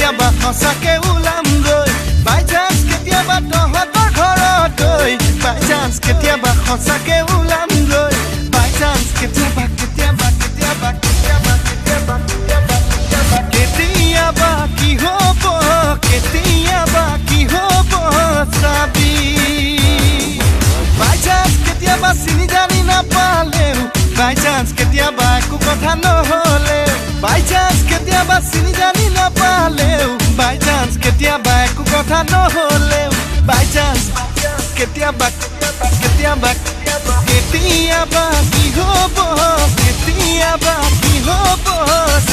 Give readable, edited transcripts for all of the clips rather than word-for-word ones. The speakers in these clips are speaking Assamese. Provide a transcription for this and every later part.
কেতিয়াবা সঁচাকে ওলামগৈ বাই চান্স কেতিয়াবা তহঁতৰ ঘৰত গৈ বাই চান্স কেতিয়াবা সঁচাকে ওলামগৈ বাই চান্স কেতিয়াবা কেতিয়াবা কেতিয়াবা কেতিয়াবা কেতিয়াবা কেতিয়াবা কেতিয়াবা কি হ'ব কেতিয়াবা কি হ'ব চাবি বাই চান্স কেতিয়াবা চিনি জানি নাপালেও বাই চান্স কেতিয়াবা একো কথা নহ'লেও বাই চান্স কেতিয়াবা চিনি জানি নাপালেও বাই চান্স কেতিয়াবা একো কথা নহ'লেও বাই চান্স কেতিয়াবা কেতিয়াবা কেতিয়াবা কি হ'ব কেতিয়াবা কি হ'ব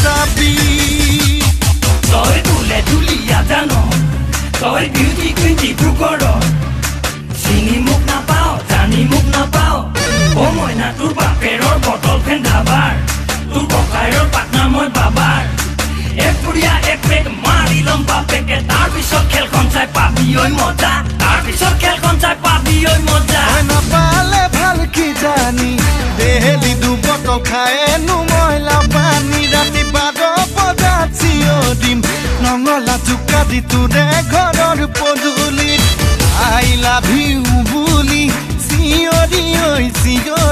চাবি তই বোলে ধুলীয়া জান তই বিউটি কুইন ডিব্ৰুগড় চিনি মোক নাপাও জানি মোক নাপাও অ মইনা তোৰ বাপেৰৰ বটল ফেন ধাবাৰ তোৰ ককাইৰৰ পাটনা মই বাবাৰ এক পুৰিয়া এক পেক মাৰি লম বাপেকে তাৰপিছত খেলখন চাই পাবি ঐ মজা তাৰপিছত খেলখন চাই পাবি ঐ মজা নাপালে ভাল কি জানি দেহেলি দুবটল খায়েনো ময়লা পানী ৰাতি 12 বজাত চিঞৰিম নঙলা জোকা দি তোৰে ঘৰৰ পদূলিত I love you বুলি চিঞৰি ঐ চিঞৰি